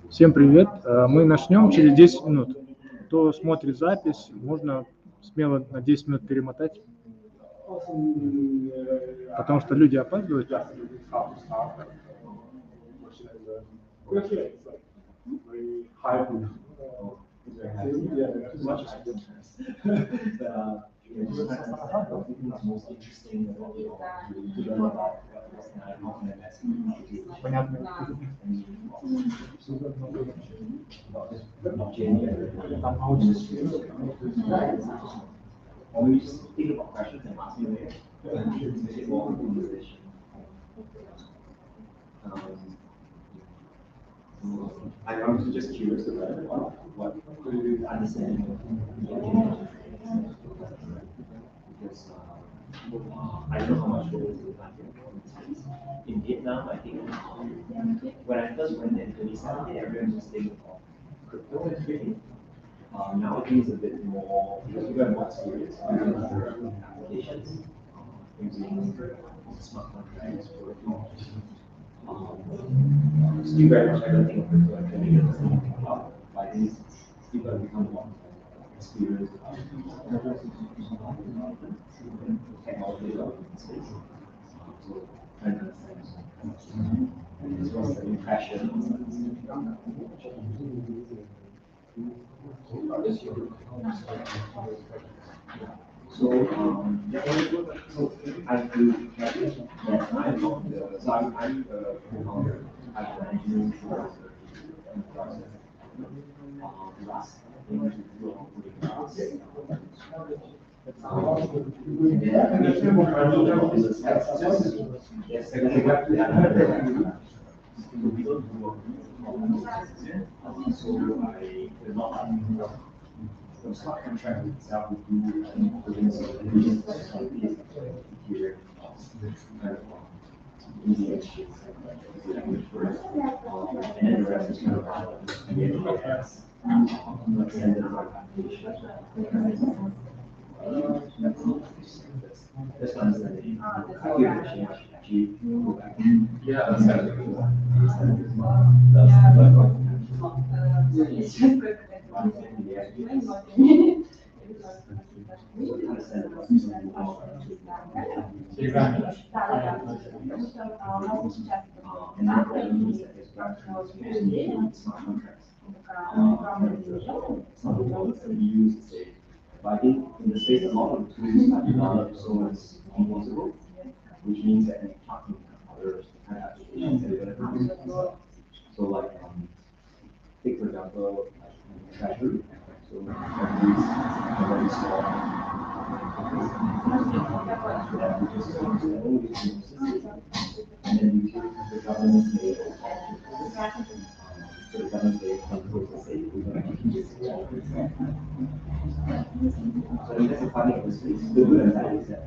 Всем привет. Мы начнем через 10 минут. Кто смотрит запись, можно смело на 10 минут перемотать, потому что люди опаздывают. I'm just curious about what understanding because I don't know how much role is in Vietnam. I think when I first went in 2017, everyone was thinking of crypto and trading. Now I think it's a bit more because we got more experience with applications using smart contracts for still very much everything of crypto and trading is something about like this. Still got to become more experienced technology development space. So trying to understand this was the impression. So I feel that I'm on the so I'm co-founder at the engineering process. Last thing to do on putting the smart contract itself would do easy exchange, and then the rest is kind of extended application. That's one understanding. I feel actually yeah, but I think in the space, a lot of tools are developed so it's composable, which means that you can't other kind of applications that you're going to use. So like, take for example, like treasury. So treasury is a very small and then you take the governance layer. So the governance layer controls the state. So that's the funny of this space. The good and bad is that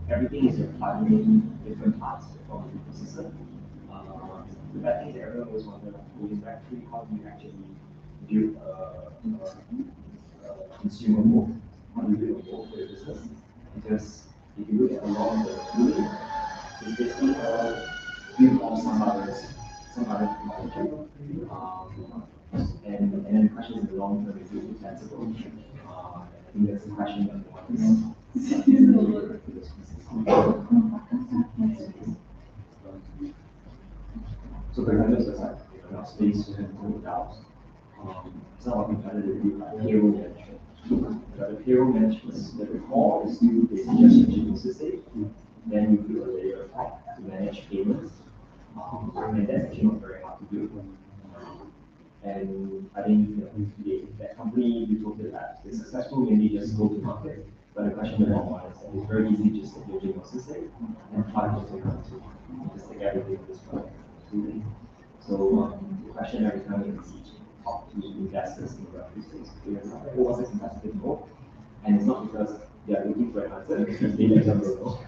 everything is plugging different parts of the ecosystem. The bad thing is that everyone always wonders, actually, how do you actually build a consumer book? How do you build a book for your business? Because if you look at a lot of the tooling, it's basically all built on some other technology. And then the question is in the long term, is it defensible? I think that's the question that one so the vendors are like, enough space to handle DAOs. It's not like competitive like payroll management. But the payroll management, the core is still basically just a GPU system. Then you build a layer of top to manage payments. And that's actually not very hard to do. And I think that company you told that is successful, maybe just go to market. But the question about one is that it's very easy just to build your system and plug it into just take everything this way. So the question every time is talk to investors in the Web3 space. Who was a competitive mode? And it's not because they are looking for an answer, because they just don't know.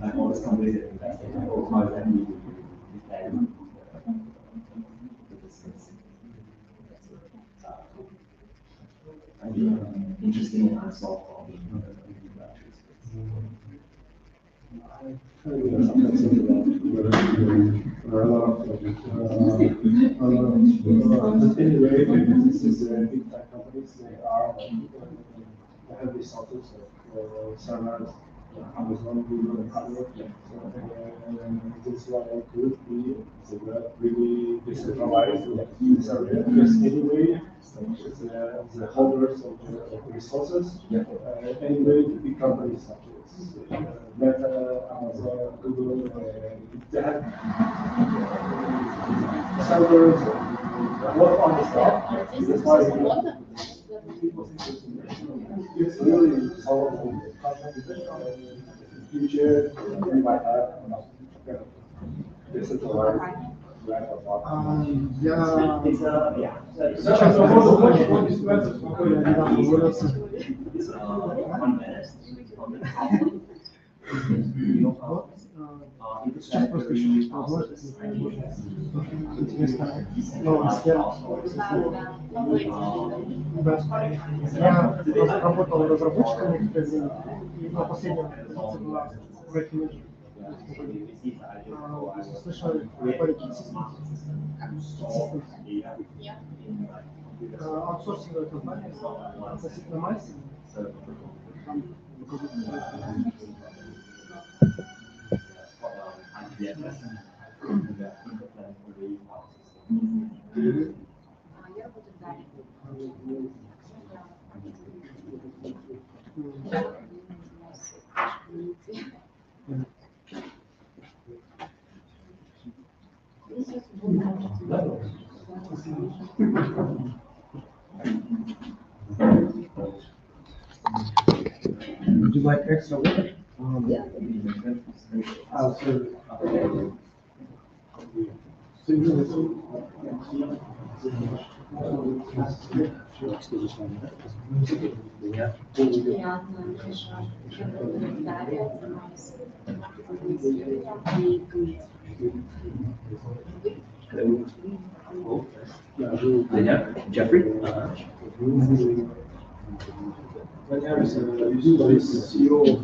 Like all those companies that invest in, how exactly do you defend the business? I think interesting and unsolved problem in the Web3 space. Anyway, businesses, big tech companies, they have resources of servers, Amazon, Google, and other. This is why it could be really decentralized in this area. Because anyway, the holders of the resources, anyway, the big companies such as Meta, Amazon, Google, they have servers work on the stuff. That's why it's really powerful. In the future, we might have decentralized Сейчас просто еще есть возможность, интересно, новая сфера. Я работал разработчиком некоторое время, и последняя позиция была проект менеджер. Слышали про аутсорсинговая компания относительно Мальси. Would you like extra water? Yeah. Geoffrey? When there is usually CEO of,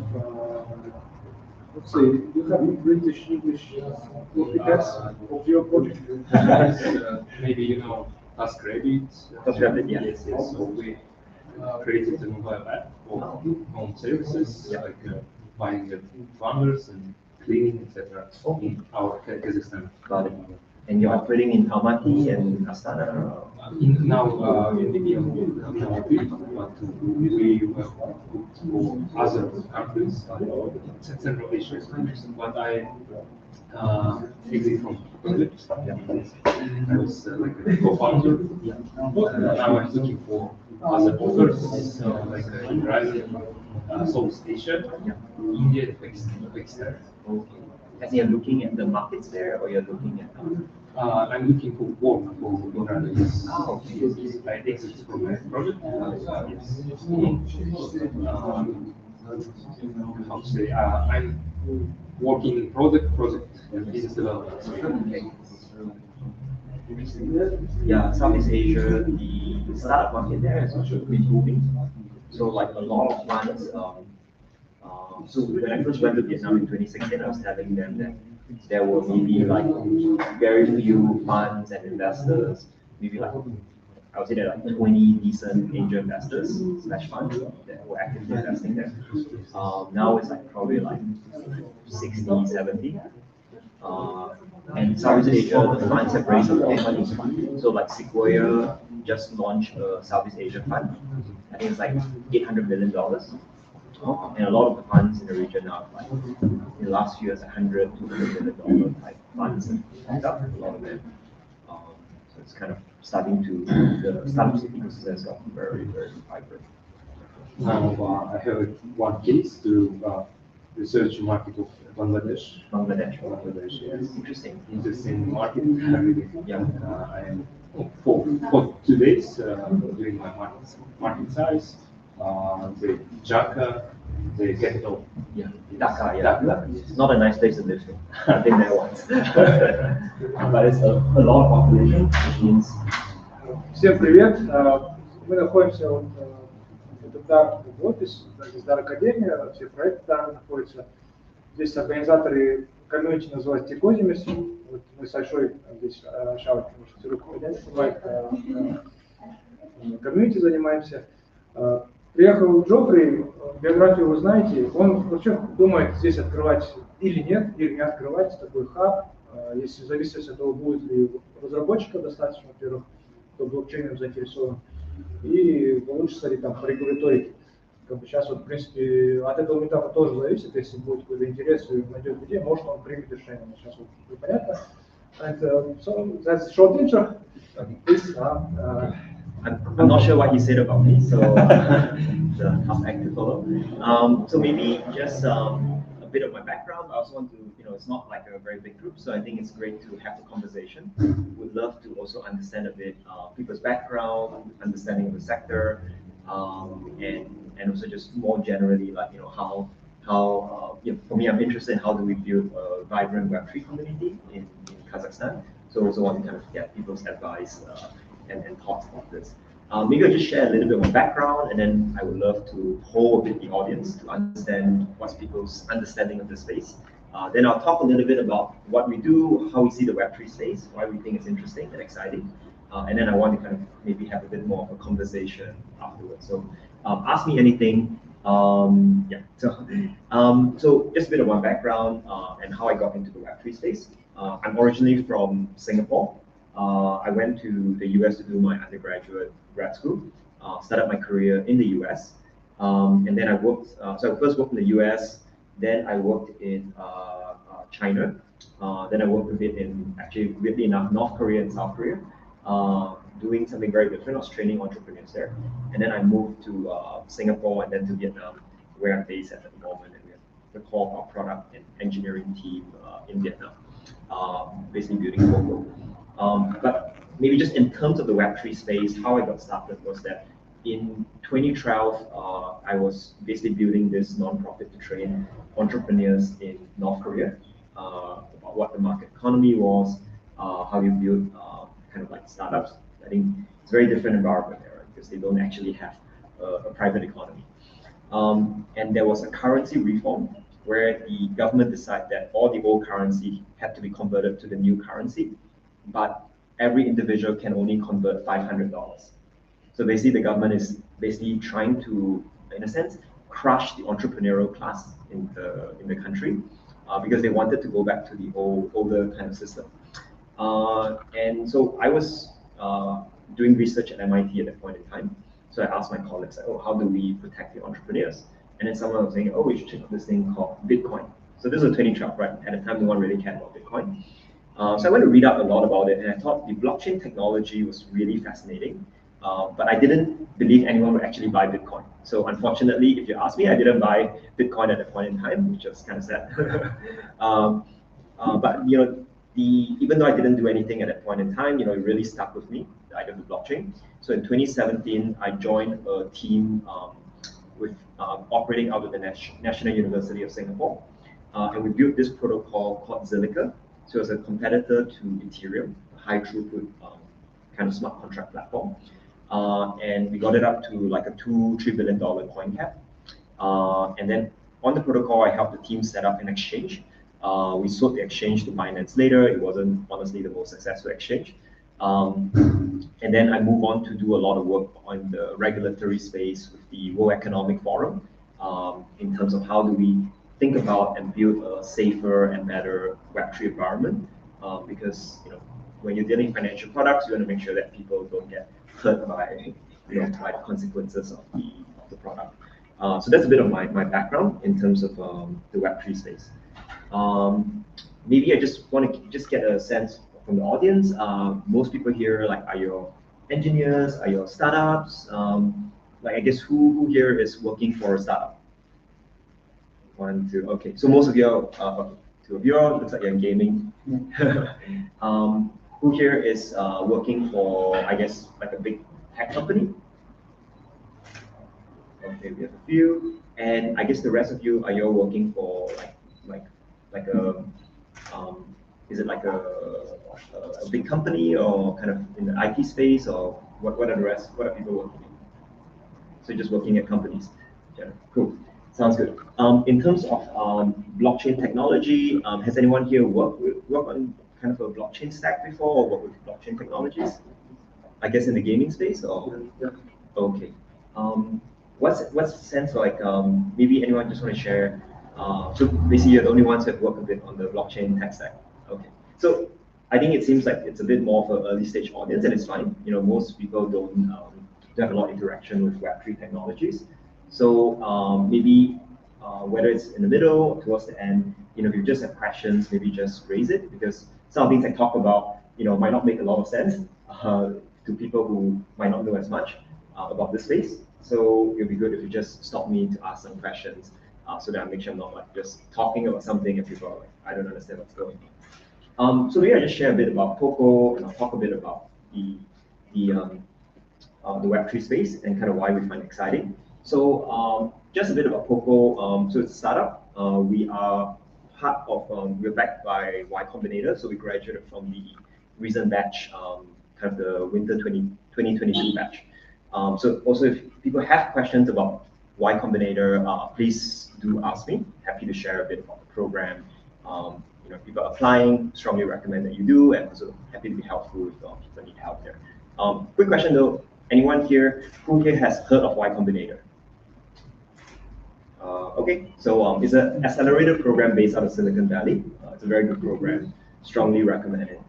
let's say, you have British English replicates of your project. Maybe task rabbit. Yes. So we created a mobile app for home services like buying plumbers and cleaning, etc. in our Kazakhstan. Got it. And you're operating in Almaty and Astana? Now in the but we will go other countries, Central Asia. But I exit from project. I was like a co-founder. Now I'm looking for other offers, like in South Asia, India, and Pakistan. As you're looking at the markets there, or you're looking at? I'm looking for work for others. Okay. I exit from my project. How to say? I'm working in project and business development. Okay. Yeah, Southeast Asia, the startup market there has also been booming. So like a lot of funds. So when I first went to Vietnam in 2016, I was telling them that there were maybe like very few funds and investors, maybe like I would say there are like 20 decent angel investors / funds that were actively investing there. Now it's like probably like 60, 70. And Southeast Asia, the funds have raised a lot of money. So like Sequoia just launched a Southeast Asia fund. I think it's like $800 million. And a lot of the funds in the region are like, in the last few years, $100, $200 million type funds and up, a lot of them. So it's kind of starting to, the startup ecosystem has gotten very, very vibrant. Now I have one case to research market of Bangladesh. Bangladesh, Yes. interesting. Market. Really. Yeah. I am for 2 days doing my market size. The Dhaka, the capital. Yeah, Dhaka, yeah. It's not a nice place to live in. I've been there once. But it's a lot of population, which means. Всем привет! Мы находимся в Это дар в офис, здесь дар академия, все проекты там находятся. Здесь организаторы комьюнити называют Тикозимис. Вот мы с Альшой здесь шаут, комьюнити занимаемся. Приехал Джоффри, биографию вы знаете, он вообще думает здесь открывать или нет, или не открывать такой хаб, если зависит от того, будет ли разработчиков достаточно, во-первых, кто блокчейном заинтересован, и получится ли там по регуляторике. Как бы сейчас вот, в принципе, от этого метапа тоже зависит, если будет какой-то интерес и найдет людей, может он примет решение. Сейчас вот непонятно. And so that's short intro. Please, I'm not sure what he said about me, so the tough act to follow. So maybe just a bit of my background. I also want to, it's not like a very big group, so I think it's great to have the conversation. Would love to also understand a bit people's background, understanding of the sector, and also just more generally, like how for me, I'm interested in how do we build a vibrant Web3 community in Kazakhstan. So also want to kind of get people's advice and thoughts about this. Maybe I'll just share a little bit of my background, and then I would love to poll a bit the audience to understand what's people's understanding of the space. Then I'll talk a little bit about what we do, how we see the Web3 space, why we think it's interesting and exciting. And then I want to kind of maybe have a bit more of a conversation afterwards. So ask me anything. So just a bit of my background and how I got into the Web3 space. I'm originally from Singapore. I went to the US to do my undergraduate grad school, started my career in the US. And then I worked, so I first worked in the US, then I worked in China. Then I worked a bit in, actually, weirdly enough, North Korea and South Korea, doing something very different. I was training entrepreneurs there. And then I moved to Singapore and then to Vietnam, where I'm based at the moment. And we have the core of our product and engineering team in Vietnam, basically building Poko. But maybe just in terms of the Web3 space, how I got started was that in 2012, I was basically building this nonprofit to train entrepreneurs in North Korea about what the market economy was, how you build kind of like startups. I think it's a very different environment there, right? Because they don't actually have a private economy. And there was a currency reform where the government decided that all the old currency had to be converted to the new currency, but every individual can only convert $500. So basically the government is basically trying to, in a sense, crush the entrepreneurial class in the country because they wanted to go back to the older kind of system. And so I was doing research at MIT at that point in time. So I asked my colleagues, like, oh, how do we protect the entrepreneurs? And then someone was saying, oh, we should check out this thing called Bitcoin. So this was 2012, right? At the time, no one really cared about Bitcoin. So I went to read up a lot about it, and I thought the blockchain technology was really fascinating. But I didn't believe anyone would actually buy Bitcoin. So unfortunately, if you ask me, I didn't buy Bitcoin at that point in time, which was kind of sad. But even though I didn't do anything at that point in time, it really stuck with me, the idea of the blockchain. So in 2017, I joined a team with operating out of the National University of Singapore, and we built this protocol called Zilliqa. So it's a competitor to Ethereum, a high throughput kind of smart contract platform. And we got it up to like a $2-3 billion coin cap. And then on the protocol, I helped the team set up an exchange. We sold the exchange to Binance later. It wasn't honestly the most successful exchange. And then I moved on to do a lot of work on the regulatory space with the World Economic Forum in terms of how do we think about and build a safer and better Web3 environment. Because when you're dealing financial products, you want to make sure that people don't get hurt by by the consequences of the product. So that's a bit of my background in terms of the Web3 space. Maybe I just want to just get a sense from the audience. Most people here, like, are your engineers, are your startups? Like, I guess who here is working for a startup? 1, 2, okay. So most of you, okay, 2 of you, looks like you're in gaming. Who here is working for, I guess, like a big tech company? Okay, we have a few. And I guess the rest of you, are you working for like a, is it like a big company or kind of in the IT space, or what are the rest? What are people working in? So just working at companies. Yeah, cool. Sounds good. In terms of blockchain technology, has anyone here worked on kind of a blockchain stack before, or worked with blockchain technologies? I guess in the gaming space, or okay. What's the sense like? Maybe anyone just want to share? So basically, you're the only ones who have worked a bit on the blockchain tech stack. Okay. So I think it seems like it's a bit more of an early stage audience, and it's fine. You know, most people don't have a lot of interaction with Web3 technologies. So maybe whether it's in the middle or towards the end, you know, if you just have questions, maybe just raise it, because some of the things I talk about, you know, might not make a lot of sense to people who might not know as much about this space. So it'll be good if you just stop me to ask some questions so that I make sure I'm not like just talking about something and people are like, I don't understand what's going on. So maybe I just share a bit about Poko, and I'll talk a bit about the Web3 space and kind of why we find it exciting. So just a bit about Poko. So it's a startup. We are part of, we're backed by Y-Combinator. So we graduated from the recent batch, kind of the winter 2022 batch. So also if people have questions about Y-Combinator, please do ask me. Happy to share a bit about the program. You know, people applying, strongly recommend that you do, and also happy to be helpful if people need help there. Quick question though, anyone here who here has heard of Y-Combinator? Okay, so it's an accelerator program based out of Silicon Valley. It's a very good program, strongly recommend it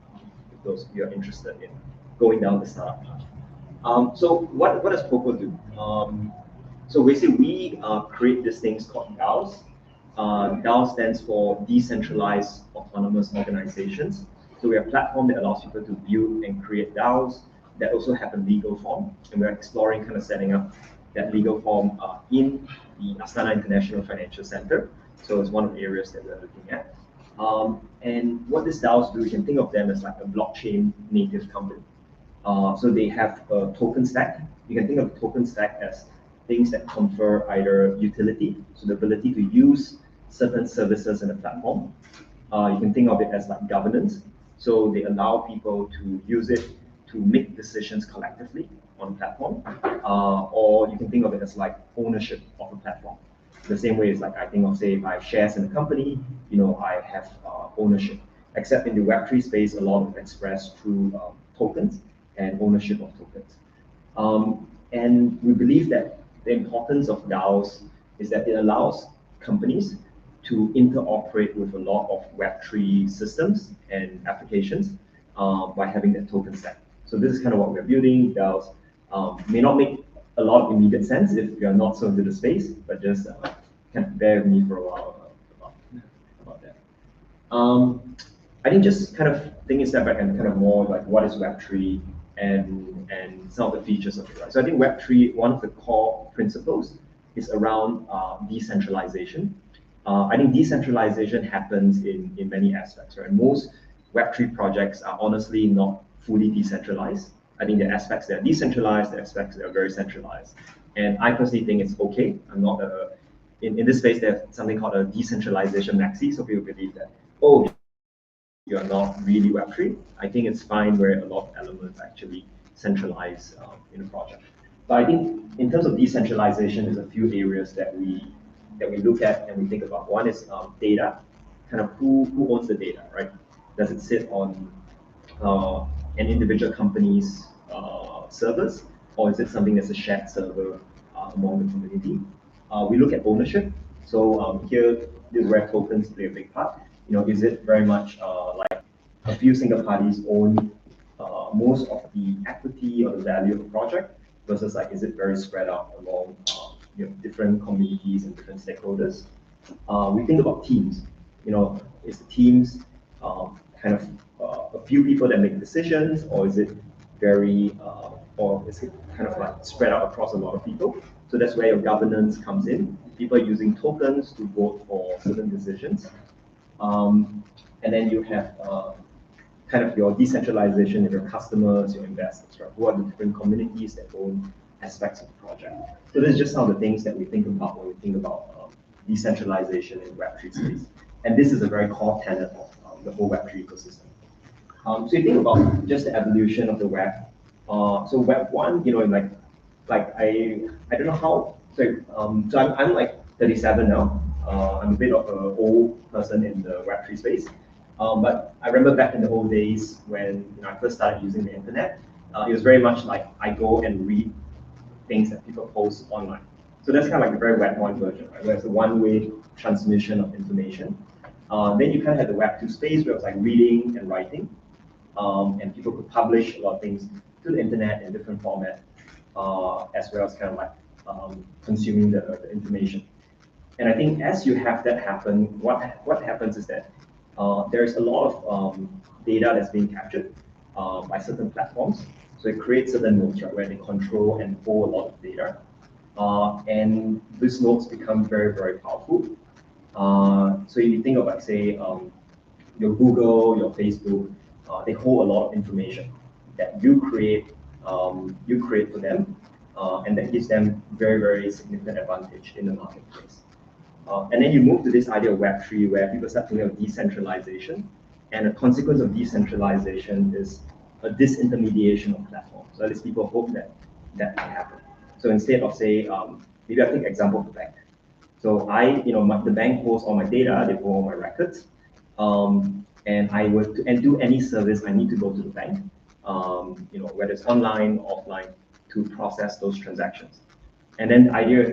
if those of you are interested in going down the startup path. So what does Poko do? So basically we create these things called DAOs. DAO stands for Decentralized Autonomous Organizations. So we're a platform that allows people to build and create DAOs that also have a legal form. And we're exploring kind of setting up that legal form in the Astana International Financial Center. So it's one of the areas that we're looking at. And what these DAOs do, you can think of them as like a blockchain native company. So they have a token stack. You can think of a token stack as things that confer either utility, so the ability to use certain services in the platform. You can think of it as like governance. So they allow people to use it to make decisions collectively on the platform. Or you can think of it as like ownership of a platform. The same way as like I think of, say, if I have shares in a company, you know, I have ownership. Except in the Web3 space, a lot of expressed through tokens and ownership of tokens. And we believe that the importance of DAOs is that it allows companies to interoperate with a lot of Web3 systems and applications by having that token stack. So this is kind of what we're building. DAOs may not make a lot of immediate sense if you're not so into the space, but just kind of bear with me for a while about that. I think just kind of taking a step back and kind of more like what is Web3 and some of the features of it. Right? So I think Web3, one of the core principles is around decentralization. I think decentralization happens in many aspects, right? Most Web3 projects are honestly not fully decentralized. I think the aspects that are decentralized, the aspects that are very centralized. And I personally think it's okay. I'm not in this space, there's something called a decentralization maxi. So people believe that, oh, you're not really Web3. I think it's fine where a lot of elements actually centralize in a project. But I think in terms of decentralization, there's a few areas that we look at and we think about. One is data, kind of who owns the data, right? Does it sit on an individual company's servers, or is it something that's a shared server among the community? We look at ownership. So here, this is where tokens play a big part. You know, is it very much like a few single parties own most of the equity or the value of the project, versus like, is it very spread out along you know, different communities and different stakeholders? We think about teams. You know, is the teams kind of a few people that make decisions, or is it very, or is it kind of like spread out across a lot of people? So that's where your governance comes in. People are using tokens to vote for certain decisions. And then you have kind of your decentralization of your customers, your investors, right? Who are the different communities that own aspects of the project? So this is just some of the things that we think about when we think about decentralization in Web3 space. And this is a very core tenet of the whole Web3 ecosystem. So you think about just the evolution of the web. So Web 1, you know, like like I don't know how. So I'm like 37 now. I'm a bit of an old person in the Web3 space. But I remember back in the old days when I first started using the internet, it was very much like I go and read things that people post online. So that's kind of like the very Web 1 version, right? Where it's a one-way transmission of information. Then you kind of had the Web 2 space where it was like reading and writing. And people could publish a lot of things to the internet in different formats, as well as kind of like consuming the information. And I think as you have that happen, what happens is that there's a lot of data that's being captured by certain platforms. So it creates certain nodes, right, where they control and hold a lot of data. And these nodes become very, very powerful. So if you think of, like, say, your Google, your Facebook, they hold a lot of information that you create for them, and that gives them very, very significant advantage in the marketplace. And then you move to this idea of Web3, where people start thinking of decentralization, and a consequence of decentralization is a disintermediation of platforms. So at least people hope that that can happen. So instead of, say, maybe I take example of the bank. So the bank holds all my data, they hold all my records, and I would do any service, I need to go to the bank, whether it's online, offline, to process those transactions. And then the idea,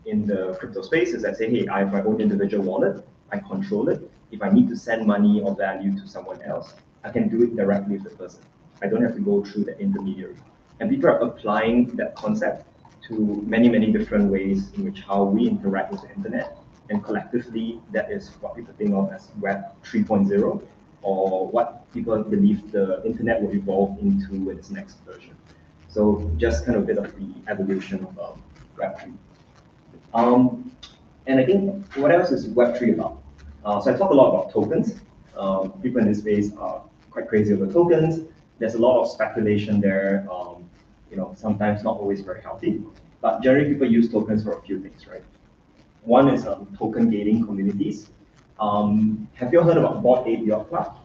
in the crypto space is that, say, hey, I have my own individual wallet, I control it. If I need to send money or value to someone else, I can do it directly with the person. I don't have to go through the intermediary. And people are applying that concept to many, many different ways in which how we interact with the internet. And collectively, that is what people think of as Web 3.0, or what people believe the internet will evolve into in its next version. So just kind of a bit of the evolution of Web 3. And I think what else is Web 3 about? So I talk a lot about tokens. People in this space are quite crazy over tokens. There's a lot of speculation there, sometimes not always very healthy. But generally, people use tokens for a few things, right? One is token gating communities. Have you heard about Bored Ape Yacht Club?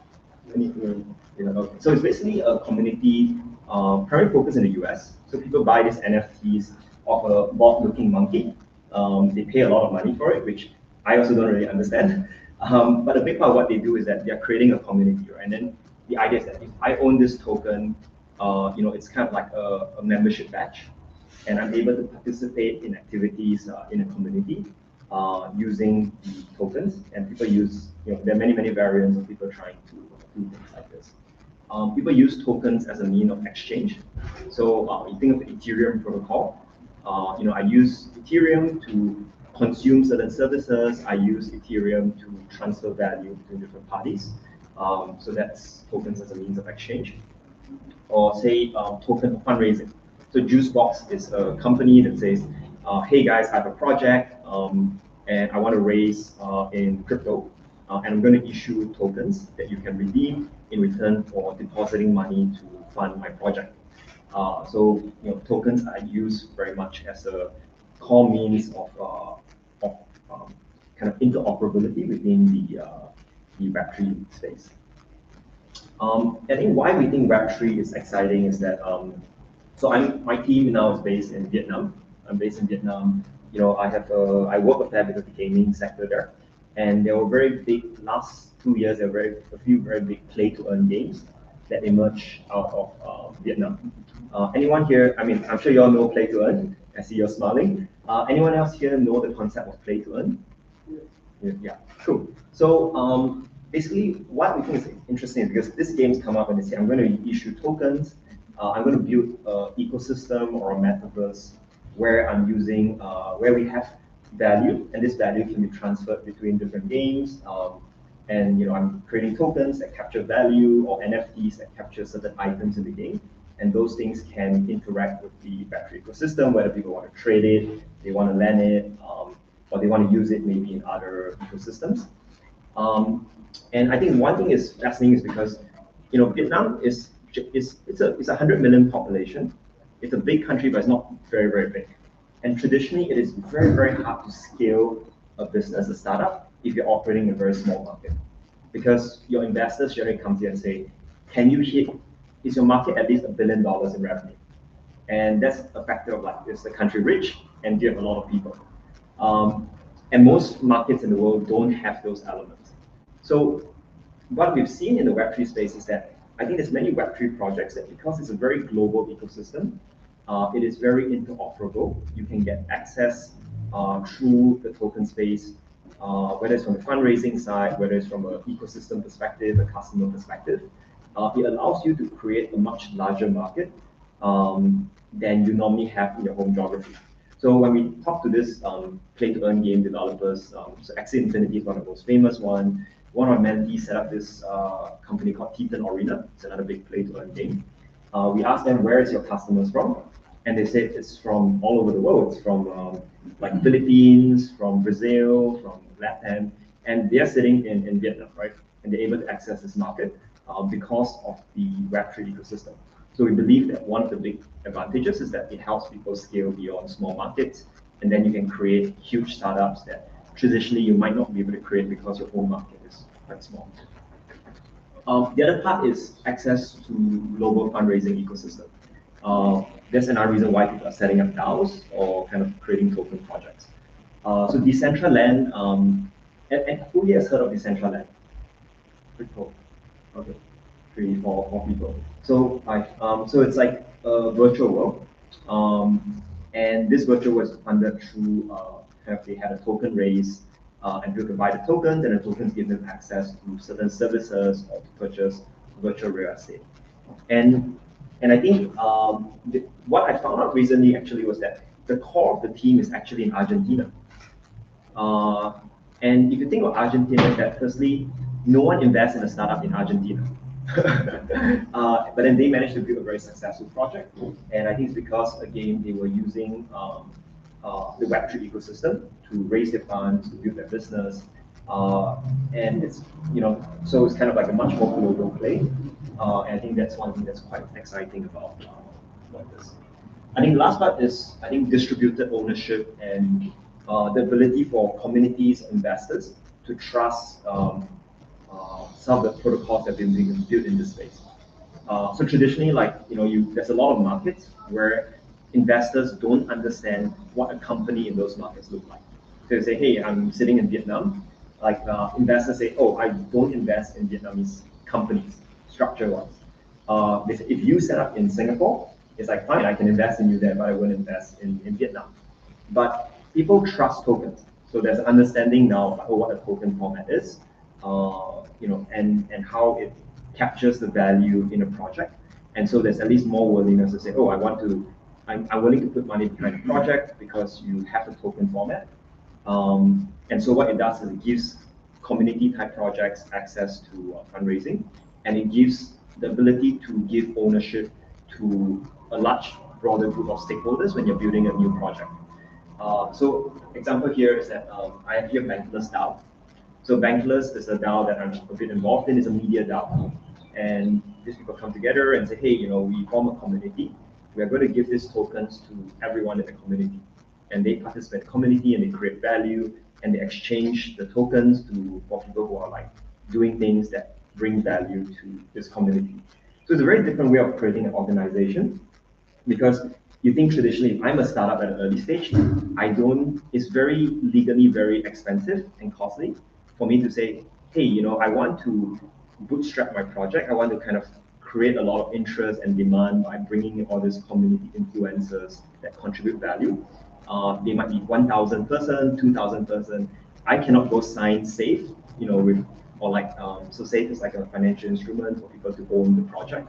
So it's basically a community primarily focused in the US. So people buy these NFTs of a bored-looking monkey. They pay a lot of money for it, which I also don't really understand. But a big part of what they do is that they're creating a community, right? And then the idea is that if I own this token, it's kind of like a membership badge, and I'm able to participate in activities in a community using the tokens. And people use, there are many, many variants of people trying to do things like this. People use tokens as a mean of exchange. So you think of the Ethereum protocol. I use Ethereum to consume certain services. I use Ethereum to transfer value between different parties. So that's tokens as a means of exchange. Or say token fundraising. So Juicebox is a company that says, hey guys, I have a project and I want to raise in crypto. And I'm going to issue tokens that you can redeem in return for depositing money to fund my project. So tokens are used very much as a core means of kind of interoperability within the Web3 space. I think why we think Web3 is exciting is that so my team now is based in Vietnam. I'm based in Vietnam. I work a fair bit of the gaming sector there, and there were very big last 2 years. There were a few very big play-to-earn games that emerged out of Vietnam. Anyone here? I mean, I'm sure you all know play-to-earn. I see you're smiling. Anyone else here know the concept of play-to-earn? Yeah, cool. So basically, what we think is interesting is because these games come up and they say, I'm going to issue tokens. I'm going to build an ecosystem or a metaverse where I'm using, where we have value, and this value can be transferred between different games. And I'm creating tokens that capture value, or NFTs that capture certain items in the game. And those things can interact with the Web3 ecosystem, whether people want to trade it, they want to lend it, or they want to use it maybe in other ecosystems. And I think one thing is fascinating is because Vietnam it's a 100 million population. It's a big country, but it's not very, very big. And traditionally, it is very, very hard to scale a business, a startup, if you're operating in a very small market. Because your investors generally come here and say, can you hit, is your market at least $1 billion in revenue? And that's a factor of like, is the country rich and do you have a lot of people? And most markets in the world don't have those elements. So what we've seen in the Web3 space is that I think there's many Web3 projects that because it's a very global ecosystem, it is very interoperable. You can get access through the token space, whether it's from the fundraising side, whether it's from an ecosystem perspective, a customer perspective. It allows you to create a much larger market than you normally have in your home geography. So when we talk to this play-to-earn game developers, so Axie Infinity is one of the most famous one. One of our mentees set up this company called Titan Arena. It's another big play-to-earn game. We asked them, where is your customers from? And they said it's from all over the world. It's from like Philippines, from Brazil, from Latin, and they're sitting in Vietnam, right? And they're able to access this market because of the Web3 ecosystem. So we believe that one of the big advantages is that it helps people scale beyond small markets, and then you can create huge startups that traditionally you might not be able to create because your home market is quite small. The other part is access to global fundraising ecosystem. That's another reason why people are setting up DAOs or kind of creating token projects. So Decentraland, and who here has heard of Decentraland? Pretty cool. Okay, 3, 4 people. So so it's like a virtual world, and this virtual world is funded through they had a token raise, and people can buy the tokens, and the tokens give them access to certain services or to purchase virtual real estate. And I think what I found out recently actually was that the core of the team is actually in Argentina. And if you think of Argentina, that firstly, no one invests in a startup in Argentina. But then they managed to build a very successful project. And I think it's because, again, they were using the Web3 ecosystem to raise their funds, to build their business. And it's, so it's kind of like a much more global play. And I think that's one thing that's quite exciting about this. I think the last part is, I think, distributed ownership and the ability for communities, investors to trust some of the protocols that have been being built in this space. So traditionally, like, there's a lot of markets where investors don't understand what a company in those markets look like. So they say, hey, I'm sitting in Vietnam. Like investors say, oh, I don't invest in Vietnamese companies, structure-wise. They say, if you set up in Singapore, it's like, fine, I can invest in you there, but I won't invest in Vietnam. But people trust tokens. So there's an understanding now of what a token format is, and how it captures the value in a project. And so there's at least more willingness to say, oh, I'm willing to put money behind a project because you have a token format. And so what it does is it gives community type projects access to fundraising, and it gives the ability to give ownership to a much broader group of stakeholders when you're building a new project. So example here is that I have here Bankless DAO. So Bankless is a DAO that I'm a bit involved in. It's a media DAO. And these people come together and say, hey, we form a community. We are going to give these tokens to everyone in the community. And they participate in the community and they create value and they exchange the tokens for people who are like doing things that bring value to this community. So it's a very different way of creating an organization, because you think traditionally, if I'm a startup at an early stage, it's very legally very expensive and costly for me to say, hey, I want to bootstrap my project. I want to kind of create a lot of interest and demand by bringing in all these community influencers that contribute value. They might be 1,000 person, 2,000 person. I cannot go sign SAFE, so SAFE is like a financial instrument for people to own the project.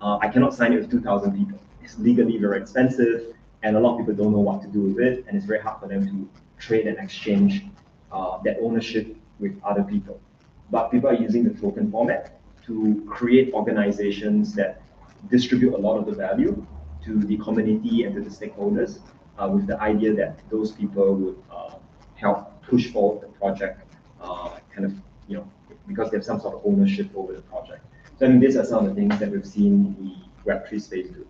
I cannot sign it with 2,000 people. It's legally very expensive, and a lot of people don't know what to do with it, and it's very hard for them to trade and exchange that ownership with other people. But people are using the token format to create organizations that distribute a lot of the value to the community and to the stakeholders, with the idea that those people would help push forward the project, because they have some sort of ownership over the project. So I mean, these are some of the things that we've seen the Web3 space do.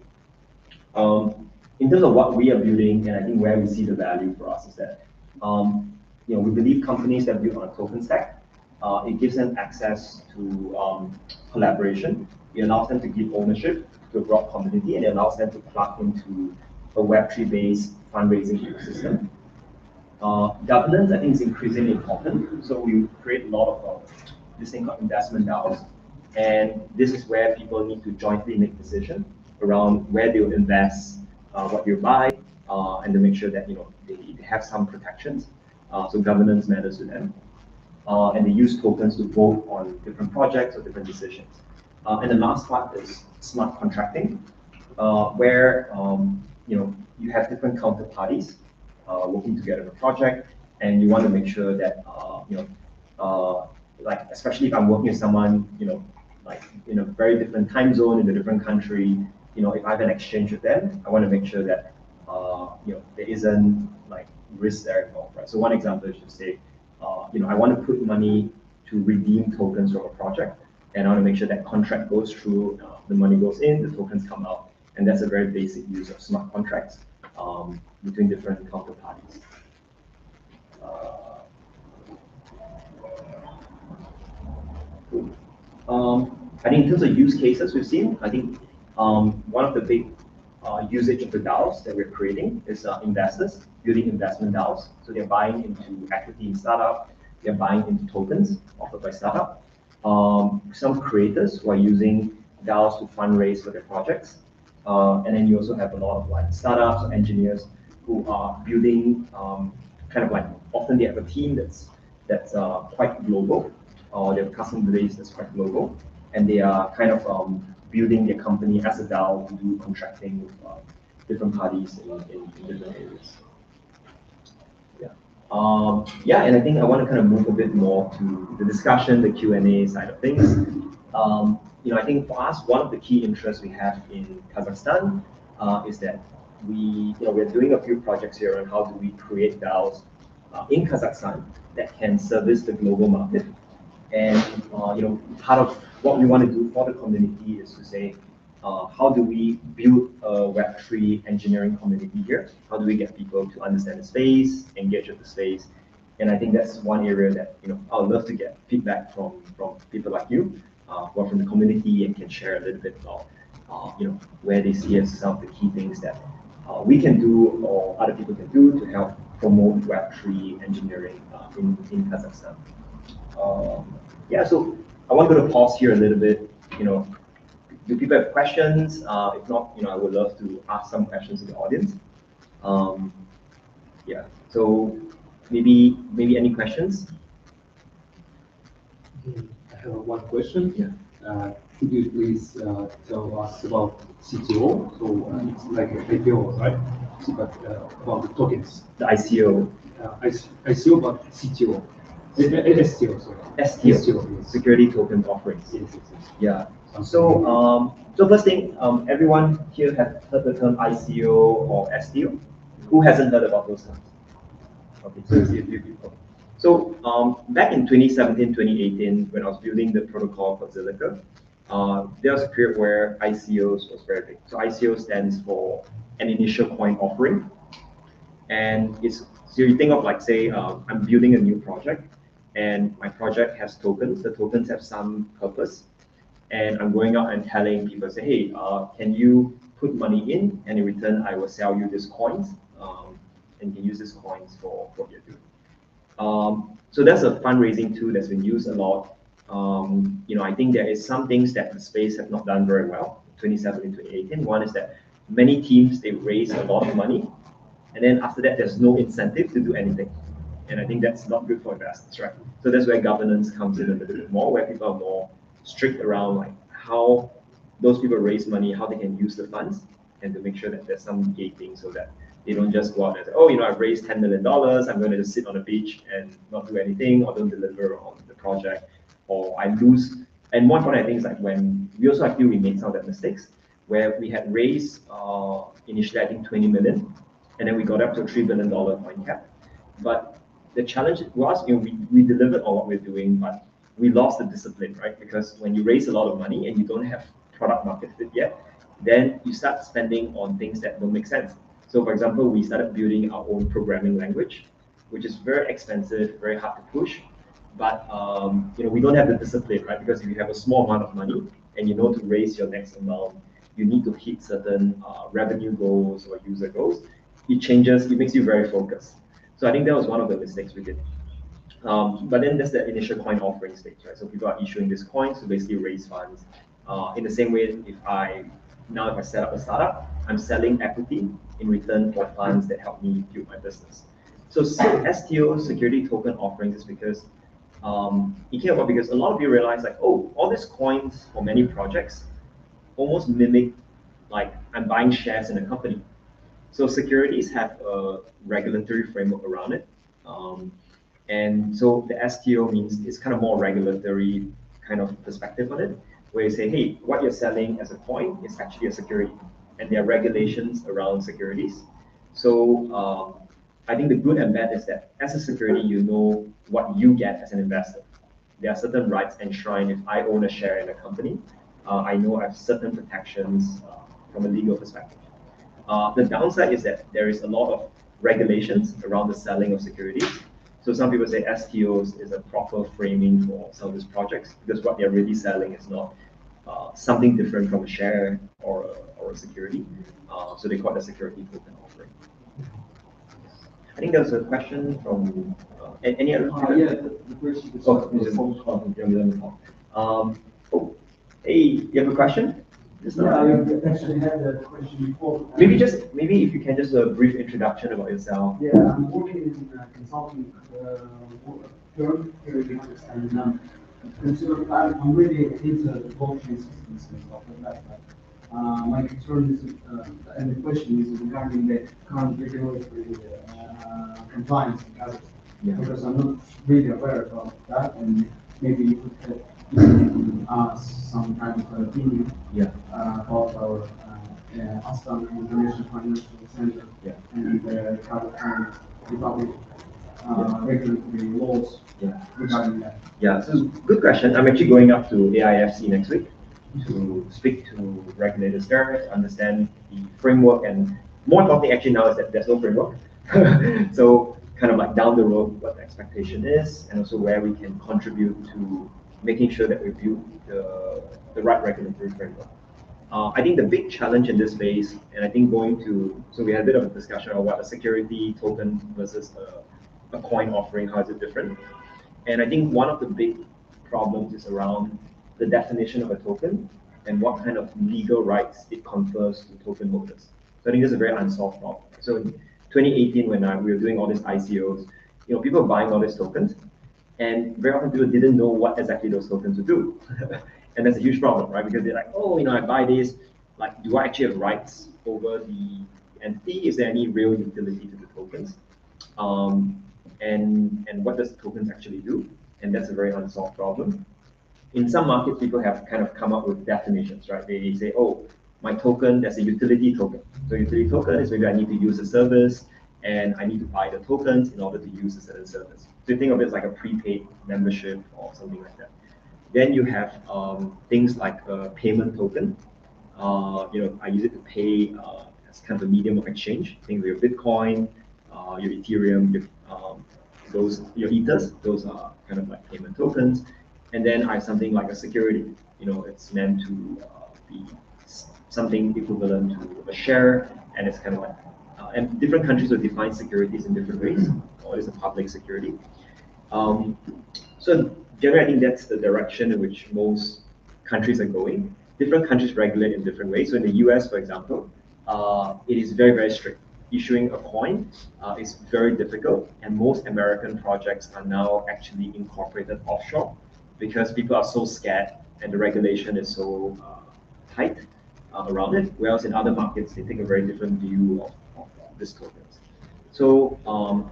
In terms of what we are building, and I think where we see the value for us is that, we believe companies that build on a token stack, it gives them access to collaboration. It allows them to give ownership to a broad community, and it allows them to plug into a Web3-based fundraising ecosystem. Governance, I think, is increasingly important. So we create a lot of this thing called investment DAOs, and this is where people need to jointly make decisions around where they'll invest, what they'll buy, and to make sure that they have some protections. So governance matters to them, and they use tokens to vote on different projects or different decisions. And the last part is smart contracting, where you have different counterparties working together in a project, and you want to make sure that like especially if I'm working with someone like in a very different time zone in a different country, if I have an exchange with them, I want to make sure that there isn't like risk there involved, right? So one example is to say, I want to put money to redeem tokens from a project, and I want to make sure that contract goes through, the money goes in, the tokens come out, and that's a very basic use of smart contracts between different counterparties. I think in terms of use cases we've seen, I think one of the big usage of the DAOs that we're creating is investors building investment DAOs. So they're buying into equity in startup, they're buying into tokens offered by startup. Some creators who are using DAOs to fundraise for their projects. And then you also have a lot of like startups or engineers who are building kind of like, often they have a team that's quite global, or they have a customer base that's quite global, and they are kind of building their company as a DAO to do contracting with different parties in different areas. Yeah, and I think I want to kind of move a bit more to the discussion, the Q&A side of things. I think for us, one of the key interests we have in Kazakhstan is that we're doing a few projects here on how do we create DAOs in Kazakhstan that can service the global market. And part of what we want to do for the community is to say, how do we build a Web3 engineering community here? How do we get people to understand the space, engage with the space? And I think that's one area that I would love to get feedback from people like you, who are from the community and can share a little bit about where they see as some of the key things that we can do or other people can do to help promote Web3 engineering in Kazakhstan. Yeah, so I want to pause here a little bit. Do people have questions? If not, I would love to ask some questions to the audience. Yeah, so maybe any questions? I have one question. Yeah. Could you please tell us about CTO? So it's like a IPO, right? But about the tokens. The ICO. ICO, but CTO. STO, sorry. STO, yes. Security token offerings. Yes. Yeah. So first thing, everyone here has heard the term ICO or STO? Who hasn't heard about those terms? Okay, so see a few people. So back in 2017, 2018, when I was building the protocol for Zilliqa, there was a period where ICOs was very big. So ICO stands for an initial coin offering. And so you think of like, say, I'm building a new project, and my project has tokens. The tokens have some purpose. And I'm going out and telling people, say, hey, can you put money in, and in return, I will sell you these coins, and you can use these coins for what you're doing. So that's a fundraising tool that's been used a lot. I think there is some things that the space have not done very well, 2017, 2018. One is that many teams, they raise a lot of money, and then after that, there's no incentive to do anything. And I think that's not good for investors, right? So that's where governance comes in a little bit more, where people are more strict around like how those people raise money, how they can use the funds, and to make sure that there's some gating so that they don't just go out and say, oh, I've raised $10 million, I'm going to just sit on a beach and not do anything, or don't deliver on the project, or I lose. And one important thing is like when we also, I feel we made some of that mistakes, where we had raised initially, I think 20 million, and then we got up to a $3 billion coin cap. But the challenge was, we delivered on what we're doing, but we lost the discipline, right? Because when you raise a lot of money and you don't have product market fit yet, then you start spending on things that don't make sense. So for example, we started building our own programming language, which is very expensive, very hard to push. But we don't have the discipline, right? Because if you have a small amount of money and you know to raise your next amount, you need to hit certain revenue goals or user goals, it changes, it makes you very focused. So I think that was one of the mistakes we did. But then there's the initial coin offering stage, right? So people are issuing these coins to basically raise funds. In the same way, if I set up a startup, I'm selling equity in return for funds that help me build my business. So STO, security token offerings, is because it came about because a lot of you realize like, oh, all these coins for many projects almost mimic like I'm buying shares in a company. So securities have a regulatory framework around it. And so the STO means it's kind of more regulatory kind of perspective on it, where you say, hey, what you're selling as a coin is actually a security, and there are regulations around securities. So I think the good and bad is that as a security, you know what you get as an investor. There are certain rights enshrined. If I own a share in a company, I know I have certain protections from a legal perspective. The downside is that there is a lot of regulations around the selling of securities. So some people say STOs is a proper framing for some of these projects because what they're really selling is not something different from a share or a security. So they call it a security token offering. I think there was a question from any other? Yeah, the question is hey, you have a question? Yeah, I actually had a question before. Maybe if you can just a brief introduction about yourself. Yeah, I'm working in consulting firm here in Binance, and I'm really into the blockchain systems and stuff like that. But my concern is, and the question is regarding the current regulatory compliance in Canada, because I'm not really aware about that, and maybe you could some kind of opinion about our Aston International Financial Center and the Kauffman Republic regulatory laws regarding that. Yeah, so good question. I'm actually going up to AIFC next week to speak to regulators there to understand the framework, and more importantly actually now is that there's no framework. So kind of like down the road what the expectation is, and also where we can contribute to making sure that we build the right regulatory framework. I think the big challenge in this space, and I think so we had a bit of a discussion on what a security token versus a coin offering, how is it different? And I think one of the big problems is around the definition of a token and what kind of legal rights it confers to token holders. So I think this is a very unsolved problem. So in 2018, when we were doing all these ICOs, people were buying all these tokens, and very often people didn't know what exactly those tokens would do. And that's a huge problem, right? Because they're like, oh, I buy this, like, do I actually have rights over the entity? Is there any real utility to the tokens? And what does the tokens actually do? And that's a very unsolved problem. In some markets, people have kind of come up with definitions, right? They say, oh, my token, there's a utility token. So utility token is maybe I need to use a service, and I need to buy the tokens in order to use a certain service. So you think of it as like a prepaid membership or something like that. Then you have things like a payment token. I use it to pay as kind of a medium of exchange. Things like your Bitcoin, your Ethereum, your Ethers. Those are kind of like payment tokens. And then I have something like a security. It's meant to be something equivalent to a share, and it's kind of like. And different countries will define securities in different ways. What is a public security? So generally, I think that's the direction in which most countries are going. Different countries regulate in different ways. So in the US, for example, it is very, very strict. Issuing a coin is very difficult, and most American projects are now actually incorporated offshore because people are so scared and the regulation is so tight around it. Whereas in other markets, they take a very different view of these tokens. So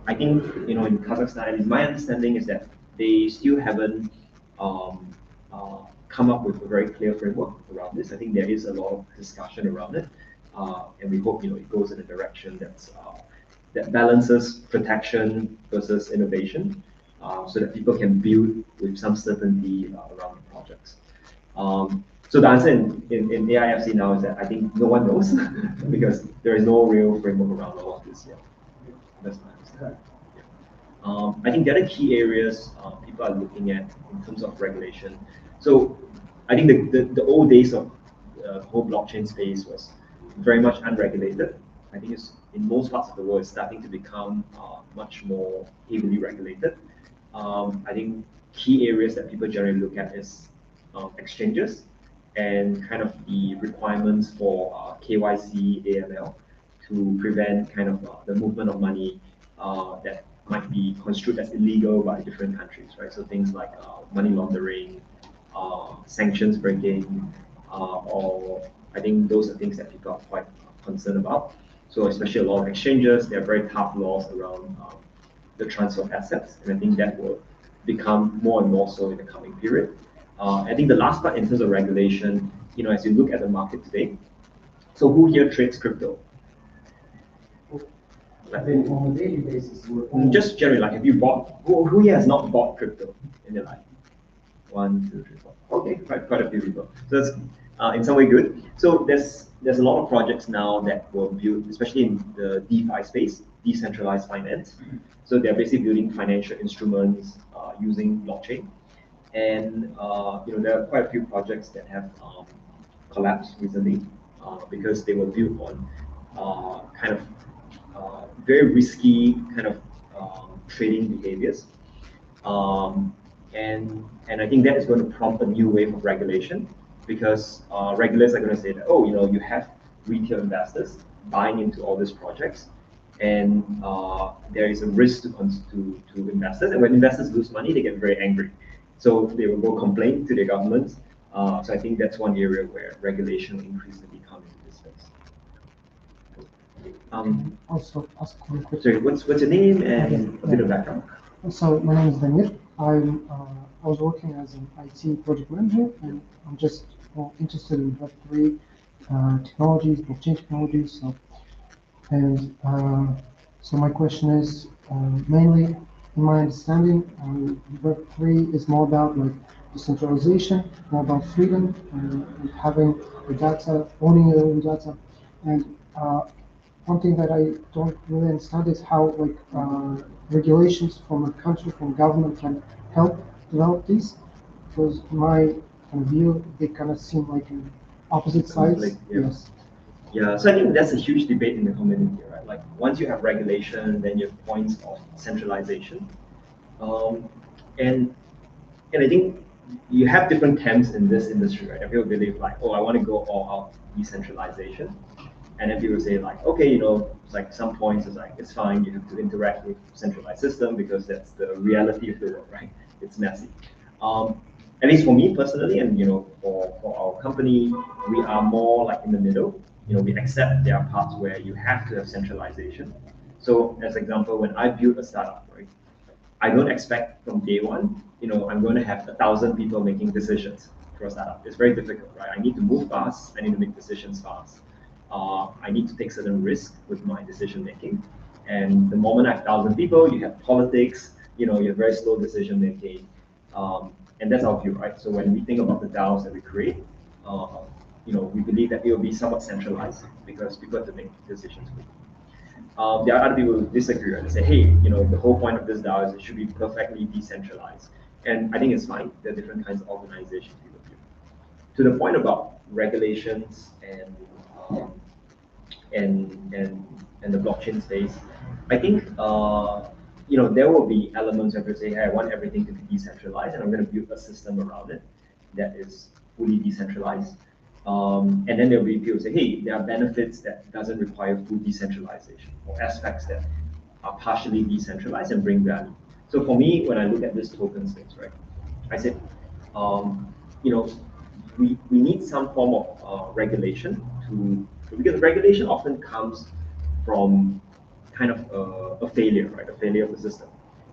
I think in Kazakhstan, my understanding is that they still haven't come up with a very clear framework around this. I think there is a lot of discussion around it, and we hope it goes in a direction that balances protection versus innovation, so that people can build with some certainty around the projects. So the answer in AIFC now is that I think no one knows because there is no real framework around all of this yet. That's my understanding. I think the other key areas people are looking at in terms of regulation. So I think the old days of the whole blockchain space was very much unregulated. I think it's in most parts of the world, it's starting to become much more heavily regulated. I think key areas that people generally look at is exchanges and kind of the requirements for KYC, AML to prevent kind of the movement of money that might be construed as illegal by different countries, right? So things like money laundering, sanctions breaking, or I think those are things that people are quite concerned about. So especially a lot of exchanges, there are very tough laws around the transfer of assets, and I think that will become more and more so in the coming period. I think the last part in terms of regulation, as you look at the market today, so who here trades crypto? I think on a daily basis, Just generally, like, have you bought? Who here has not bought crypto in their life? 1, 2, 3, 4. Okay, quite a few people. So that's in some way good. So there's a lot of projects now that were built, especially in the DeFi space, decentralized finance. So they're basically building financial instruments using blockchain. And there are quite a few projects that have collapsed recently because they were built on kind of very risky kind of trading behaviors. And I think that is going to prompt a new wave of regulation because regulators are going to say that, you have retail investors buying into all these projects, and there is a risk to investors. And when investors lose money, they get very angry. So they will go complain to their governments. So I think that's one area where regulation will increasingly come into this space. Also ask one question. Sorry, what's your name and a bit of background? So my name is Damir. I was working as an IT project manager, and I'm just interested in Web3 technologies, blockchain technologies. So my question is mainly, in my understanding, Web3 is more about like decentralization, more about freedom, and having the data, owning your own data. And one thing that I don't really understand is how regulations from a country, from government can help develop these. Because in my kind of view, they kind of seem like opposite sides. Yeah. Yes. Yeah, so I think that's a huge debate in the community, right? Like once you have regulation, then you have points of centralization. And I think you have different camps in this industry, right? People believe like, I want to go all out decentralization. And then people say like, okay, it's like some points it's like, it's fine, you have to interact with centralized system because that's the reality of the world, right? It's messy. At least for me personally, and for our company, we are more like in the middle. We accept there are parts where you have to have centralization. So as example, when I build a startup, right, I don't expect from day one, I'm going to have 1,000 people making decisions for a startup. It's very difficult, right? I need to move fast. I need to make decisions fast. I need to take certain risks with my decision making. And the moment I have 1,000 people, you have politics, you have very slow decision making. And that's our view, right? So when we think about the DAOs that we create, we believe that it will be somewhat centralized because people have to make decisions quickly. There are other people who disagree and say, hey, the whole point of this DAO is it should be perfectly decentralized. And I think it's fine. There are different kinds of organizations people do. To the point about regulations and the blockchain space, I think there will be elements where people say, hey, I want everything to be decentralized, and I'm going to build a system around it that is fully decentralized. And then there will be people who say, hey, there are benefits that doesn't require full decentralization, or aspects that are partially decentralized and bring value. So for me, when I look at this token space, right, I said, we need some form of regulation because regulation often comes from kind of a failure, right? A failure of the system.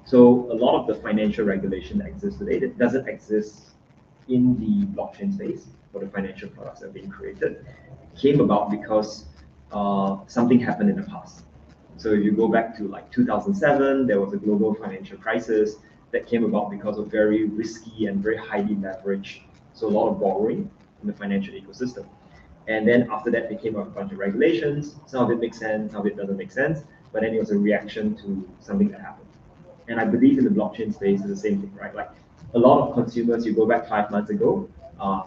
So a lot of the financial regulation that exists today that doesn't exist in the blockchain space for the financial products that are being created came about because something happened in the past. So if you go back to like 2007, there was a global financial crisis that came about because of very risky and very highly leveraged, so a lot of borrowing in the financial ecosystem. And then after that, there came a bunch of regulations. Some of it makes sense, some of it doesn't make sense, but then it was a reaction to something that happened. And I believe in the blockchain space is the same thing, right? Like a lot of consumers, you go back 5 months ago,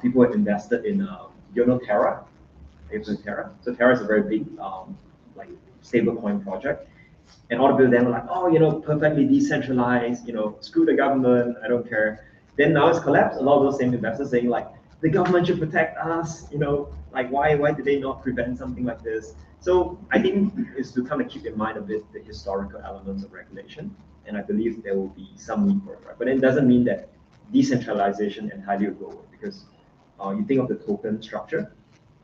people had invested in you know Terra? It's with Terra. So Terra is a very big like stablecoin project. And all the people then were like, oh, you know, perfectly decentralized, you know, screw the government, I don't care. Then now it's collapsed. A lot of those same investors saying like, the government should protect us, you know, like why did they not prevent something like this? So I think it's to kind of keep in mind a bit the historical elements of regulation. And I believe there will be some need for it, right? But it doesn't mean that decentralization entirely will go away, because you think of the token structure.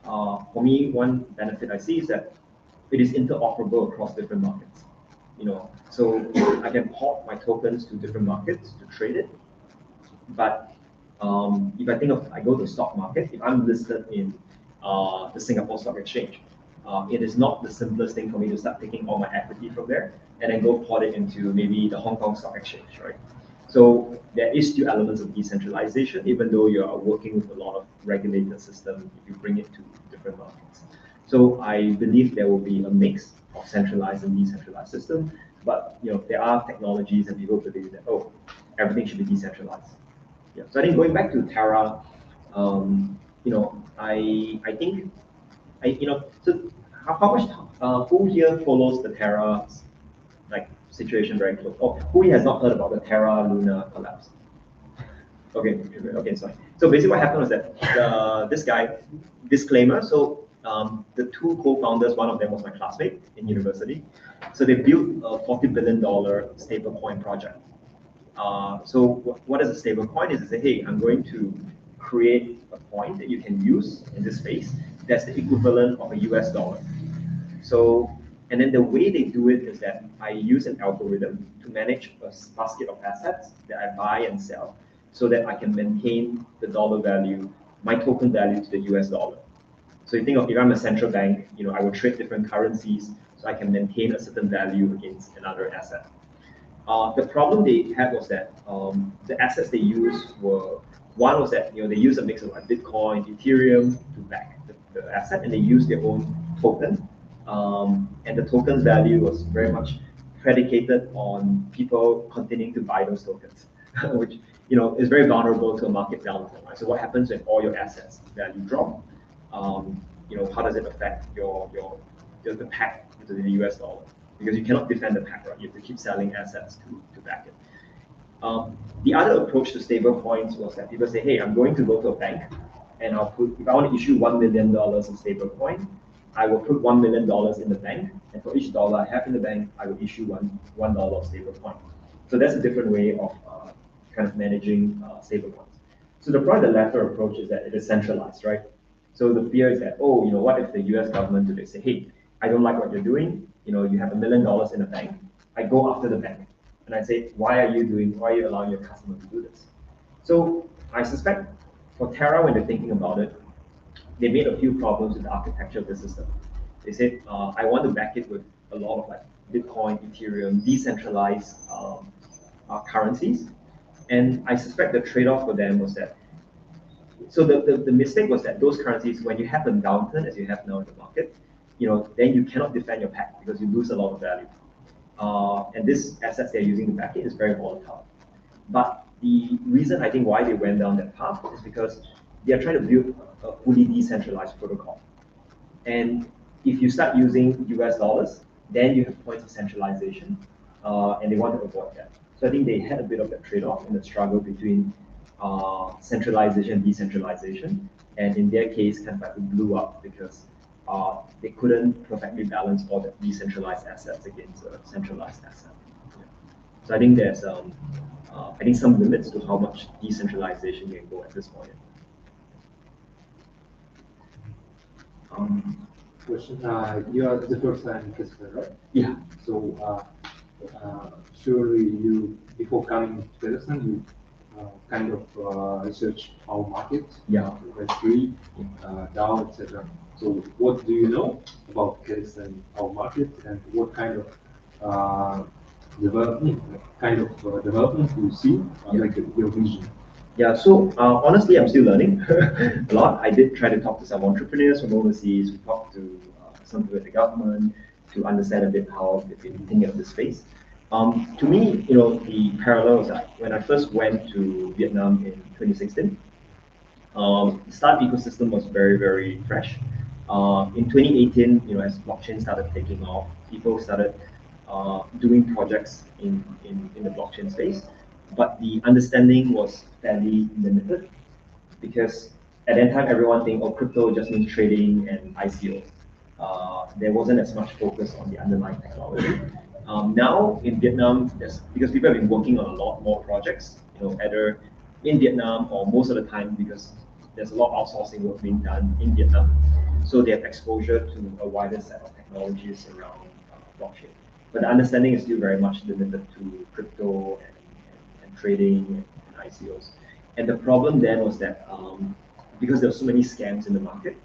For me, one benefit I see is that it is interoperable across different markets. You know, so I can port my tokens to different markets to trade it. But if I think of, I go to the stock market, if I'm listed in the Singapore Stock Exchange, it is not the simplest thing for me to start taking all my equity from there and then go port it into maybe the Hong Kong Stock Exchange, right? So there is still elements of decentralization, even though you are working with a lot of regulated system if you bring it to different markets. So I believe there will be a mix of centralized and decentralized system, but you know there are technologies and people believe that everything should be decentralized. Yeah. So I think going back to Terra, you know, I think so how much who here follows the Terra like situation very close? Oh, who has not heard about the Terra Luna collapse? Okay, sorry. So basically what happened was that this guy, disclaimer, so the two co-founders, one of them was my classmate in university. So they built a $40 billion stablecoin project. So what is a stablecoin is to say, hey, I'm going to create a coin that you can use in this space that's the equivalent of a US dollar. So, and then the way they do it is that I use an algorithm to manage a basket of assets that I buy and sell so that I can maintain the dollar value, my token value to the US dollar. So you think of, if I'm a central bank, you know, I will trade different currencies so I can maintain a certain value against another asset. The problem they had was that the assets they used were, one was that, you know, they use a mix of like Bitcoin, Ethereum to back the asset, and they use their own token. And the token's value was very much predicated on people continuing to buy those tokens, which, you know, is very vulnerable to a market downturn. Right? So what happens when all your assets value drop? You know, how does it affect the peg to the US dollar? Because you cannot defend the peg, right? You have to keep selling assets to back it. The other approach to stable coins was that people say, hey, I'm going to go to a bank and I'll put, if I want to issue $1 million in stable coin, I will put $1 million in the bank, and for each dollar I have in the bank, I will issue $1 of stable coin. So that's a different way of kind of managing stable coins. So the probably the latter approach is that it is centralized, right? So the fear is that, oh, you know, what if the US government today say, hey, I don't like what you're doing, you know, you have $1 million in a bank, I go after the bank. And I say, why are you allowing your customer to do this? So I suspect for Terra, when they're thinking about it, they made a few problems with the architecture of the system. They said, I want to back it with a lot of like Bitcoin, Ethereum, decentralized currencies. And I suspect the trade-off for them was that, so the mistake was that those currencies, when you have a downturn, as you have now in the market, you know, then you cannot defend your peg because you lose a lot of value. And this assets they're using to back it is very volatile. But the reason I think why they went down that path is because they are trying to build a fully decentralized protocol. And if you start using US dollars, then you have points of centralization, and they want to avoid that. So I think they had a bit of that trade-off in the struggle between centralization and decentralization. And in their case, kind of like it blew up because they couldn't perfectly balance all the decentralized assets against a centralized asset. Yeah. So I think there's I think some limits to how much decentralization can go at this point. Question. You are the first time investor, right? Yeah. So surely you, before coming to Peterson, you kind of research our market, Web3, DAO, etc. So what do you know about Peterson, our market, and what kind of development do you see, like your vision? Yeah, so honestly, I'm still learning a lot. I did try to talk to some entrepreneurs from overseas. We talked to some people at the government to understand a bit how they've been thinking of this space. To me, you know, the parallel is that when I first went to Vietnam in 2016, Startup ecosystem was very, very fresh. In 2018, as blockchain started taking off, people started doing projects in the blockchain space, but the understanding was fairly limited because at that time everyone think, oh, crypto just means trading and ICO. There wasn't as much focus on the underlying technology. Now in Vietnam, because people have been working on a lot more projects, either in Vietnam or most of the time because there's a lot of outsourcing work being done in Vietnam. So they have exposure to a wider set of technologies around blockchain. But the understanding is still very much limited to crypto and trading and ICOs. And the problem then was that because there were so many scams in the market,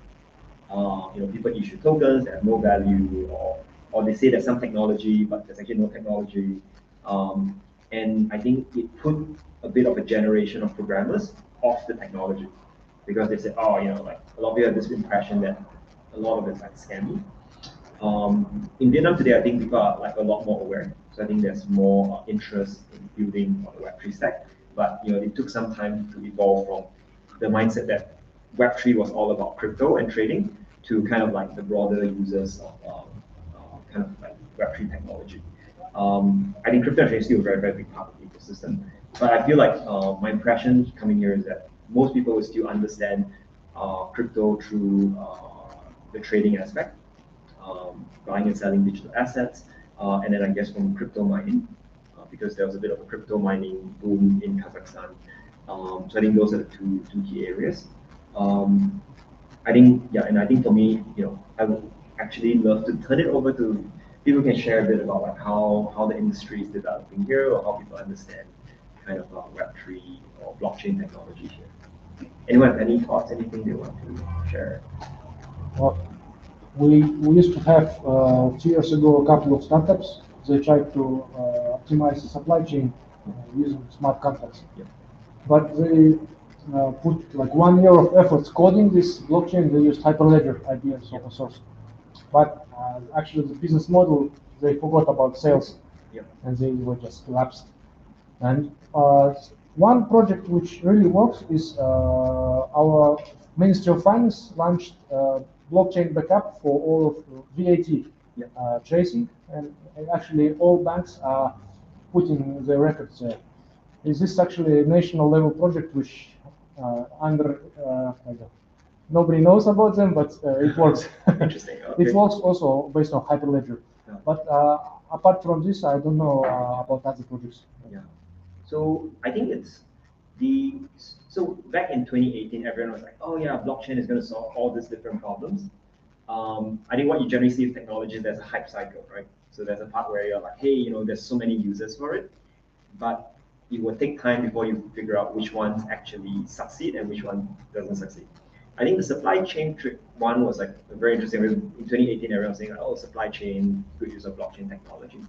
people issue tokens that have no value, or they say there's some technology, but there's actually no technology. And I think it put a bit of a generation of programmers off the technology because they said, oh, like a lot of people have this impression that a lot of it's like scammy. In Vietnam today, I think people are like a lot more aware. So I think there's more interest in building on the Web3 stack. But it took some time to evolve from the mindset that Web3 was all about crypto and trading to kind of like the broader users of kind of like Web3 technology. I think crypto and trading is still a very, very big part of the ecosystem. But I feel like my impression coming here is that most people will still understand crypto through the trading aspect, buying and selling digital assets, and then I guess from crypto mining, because there was a bit of a crypto mining boom in Kazakhstan. So I think those are the two key areas. I think, and I think for me, I would actually love to turn it over to people who can share a bit about like how the industry is developing here, or how people understand kind of Web3 or blockchain technology here. Anyone have any thoughts, anything they want to share? Well, we used to have 2 years ago a couple of startups. They tried to optimize the supply chain using smart contracts. Yeah. But they put like 1 year of efforts coding this blockchain. They used Hyperledger IBM's open source. But actually the business model, they forgot about sales, and they were just collapsed. And one project which really works is our Ministry of Finance launched blockchain backup for all of VAT tracing, and actually all banks are putting their records there. Is this actually a national level project which nobody knows about them, but it works. Interesting. Okay. It works also based on Hyperledger. Yeah. But apart from this, I don't know about other projects. Yeah. So I think so back in 2018, everyone was like, oh yeah, blockchain is going to solve all these different problems. I think what you generally see with technology, there's a hype cycle, right? So there's a part where you're like, hey, there's so many users for it, but it will take time before you figure out which ones actually succeed and which one doesn't succeed. I think the supply chain trick one was like very interesting. In 2018, everyone was saying, oh, supply chain, good use of blockchain technology.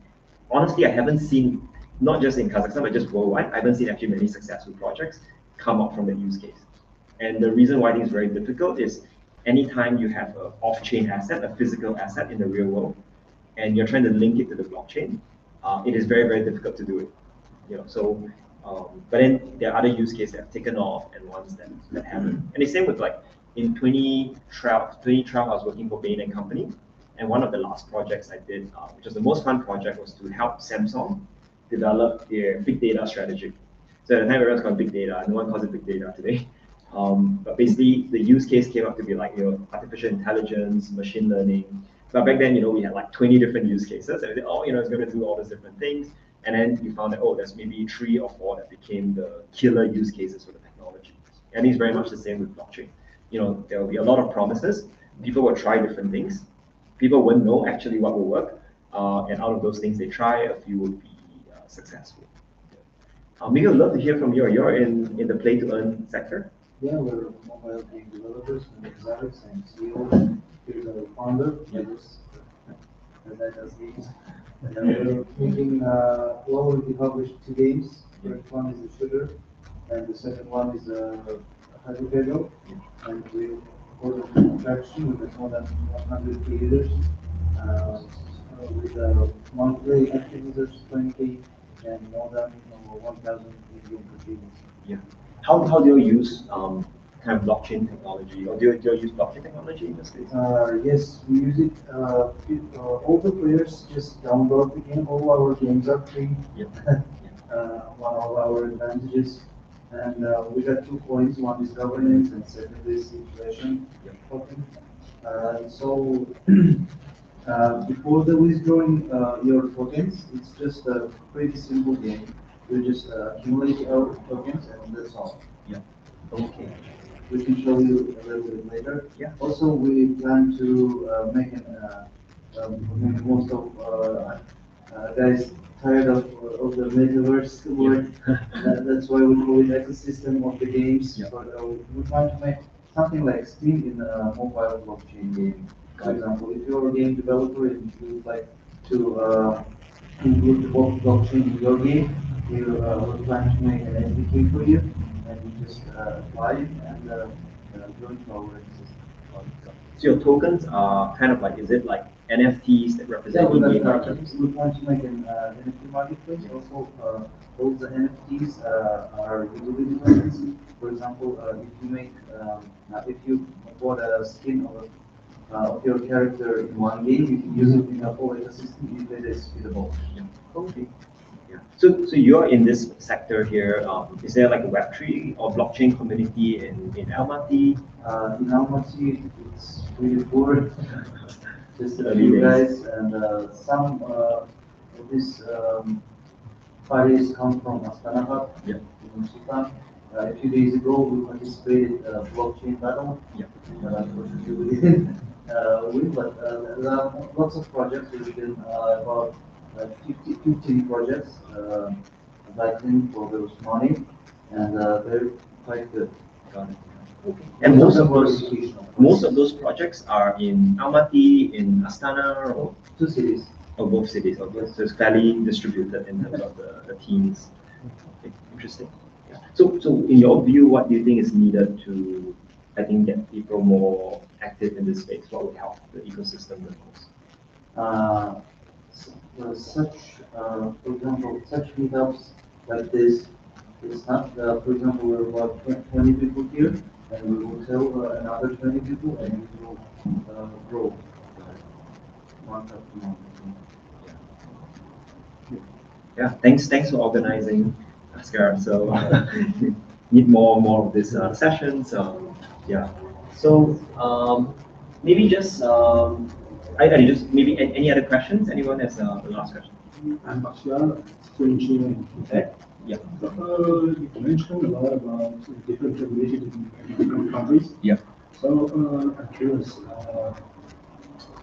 Honestly, I haven't seen, not just in Kazakhstan, but just worldwide, I haven't seen actually many successful projects come up from the use case. And the reason why I think it's very difficult is anytime you have an off-chain asset, a physical asset in the real world, and you're trying to link it to the blockchain, it is very, very difficult to do it. But then there are other use cases that have taken off and ones that haven't. And the same with like in 2012, I was working for Bain Co. And one of the last projects I did, which was the most fun project, was to help Samsung develop their big data strategy. So at the time, everyone's called big data. No one calls it big data today. But basically, the use case came up to be like artificial intelligence, machine learning. But back then, we had like 20 different use cases, and we said, oh, it's going to do all these different things. And then we found that, oh, there's maybe 3 or 4 that became the killer use cases for the technology. And it's very much the same with blockchain. There will be a lot of promises. People will try different things. People won't know actually what will work. And out of those things they try, a few will be successful. Maybe I'd love to hear from you. You're in the play-to-earn sector. Yeah, we're mobile game developers and exotics and CEO. Here's our founder, that does games. We're making already published 2 games. The first one is a shooter, and the second one is a hypothetical. And we recorded traction with more than 100 creators, with monthly active users 20K and more than 1,000 in-game purchases. Yeah. How do you use kind of blockchain technology, or do you use blockchain technology in this case? Yes, we use it. All the players just download the game. All our games are free. Yep. One of our advantages. And we got 2 points. One is governance, and second is inflation token. So before the withdrawing your tokens, it's just a pretty simple game. You just accumulate your tokens, and that's all. Yeah. Okay. We can show you a little bit later. Yeah. Also, we plan to make most of guys tired of the metaverse word. That's why we call it ecosystem of the games. Yeah. But we plan to make something like Steam in a mobile blockchain game. For example, if you're a game developer and you would like to include the blockchain in your game, we plan to make an SDK for you, and you just apply it and join to our ecosystem. So your tokens are kind of like, is it like NFTs that represent in-game items? We plan to make an NFT marketplace. Also, all the NFTs are utility tokens. For example, if you bought a skin of your character in one game, you can use it in a whole ecosystem if it is feasible. Yeah. Okay. Yeah. So you're in this sector here. Is there like a Web3 or blockchain community in Almaty? In Almaty, it's really poor. Just a Early few days. guys, and some of these parties come from Astana, Yeah. in Sultan. A few days ago, we participated in a blockchain battle. Yeah. Unfortunately, we didn't win, but there are lots of projects. We've been about 15 projects battling for those money, and they're quite good. Got it. Okay. And most of those projects are in Almaty, in Astana, or 2 cities. both cities. Okay. So it's fairly distributed in terms of the teams. Okay. Interesting. Yeah. So in your view, what do you think is needed to, I think, get people more active in this space? What would help the ecosystem the most? For example, such meetups like this, it's not, for example, we're about 20 people here, and we will tell another 20 people, and it will grow month after month. Yeah, thanks for organizing, Oscar. So need more of these sessions. Yeah. So maybe just maybe any other questions? Anyone has the last question? I'm Bashar, engineering. Okay. Yeah. You mentioned a lot about different regulations in different countries. Yeah. So I'm curious,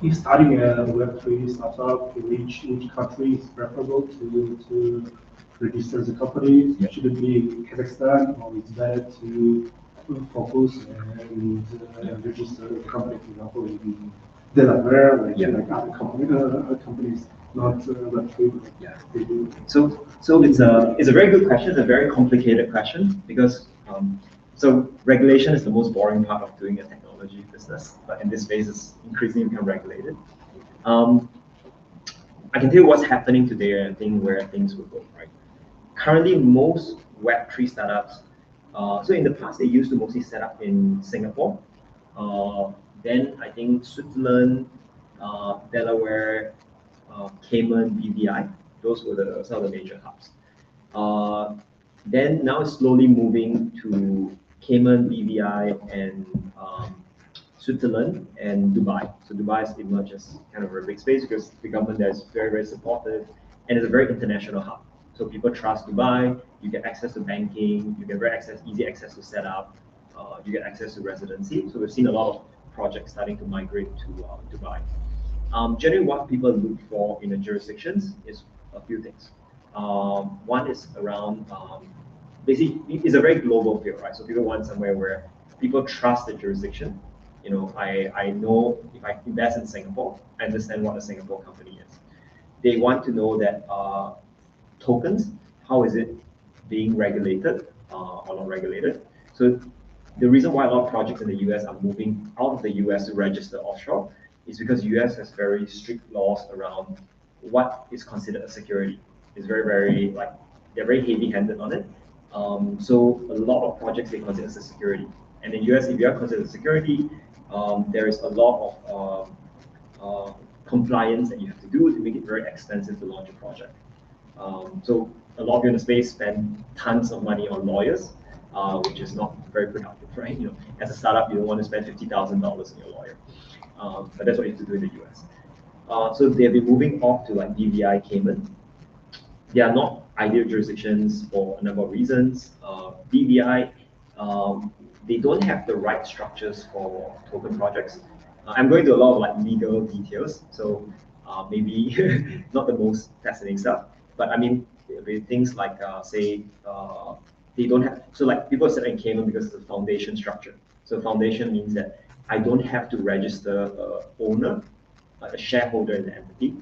if starting a Web3 startup in each country is preferable to register the company? Yeah. Should it be Kazakhstan, or it's better to focus and register a company, for example, in Delaware, like other companies, not Web3? Yeah. They do. So it's a very good question. It's a very complicated question because so regulation is the most boring part of doing a technology business, but in this space, it's increasingly become regulated. I can tell you what's happening today, and I think where things will go. Right. Currently, most Web3 startups. So in the past, they used to mostly set up in Singapore. Then I think Switzerland, Delaware, Cayman, BVI. Those were some of the major hubs. Then now it's slowly moving to Cayman, BVI, and Switzerland and Dubai. So Dubai has emerged as kind of a big space because the government there is very, very supportive, and it's a very international hub. So people trust Dubai. You get access to banking. You get easy access to set up. You get access to residency. So we've seen a lot of projects starting to migrate to Dubai. Generally, what people look for in the jurisdictions is a few things. One is around basically it's a very global field, right? So people want somewhere where people trust the jurisdiction. You know, I know if I invest in Singapore, I understand what a Singapore company is. They want to know that tokens, how is it being regulated or not regulated? So the reason why a lot of projects in the US are moving out of the US to register offshore is because the US has very strict laws around what is considered a security. It's very, very they're very heavy-handed on it. So a lot of projects they consider as a security. And in US, if you are considered security, there is a lot of compliance that you have to do to make it very expensive to launch a project. So a lot of you in the space spend tons of money on lawyers, which is not very productive, right? You know, as a startup, you don't want to spend $50,000 on your lawyer, but that's what you have to do in the US. So they'll be moving off to like BVI, Cayman. They are not ideal jurisdictions for a number of reasons. BVI, they don't have the right structures for token projects. I'm going to a lot of like legal details, so maybe not the most fascinating stuff. But I mean, with things like say they don't have, so like people set in Cayman because it's a foundation structure. So foundation means that I don't have to register a owner, a shareholder in the entity.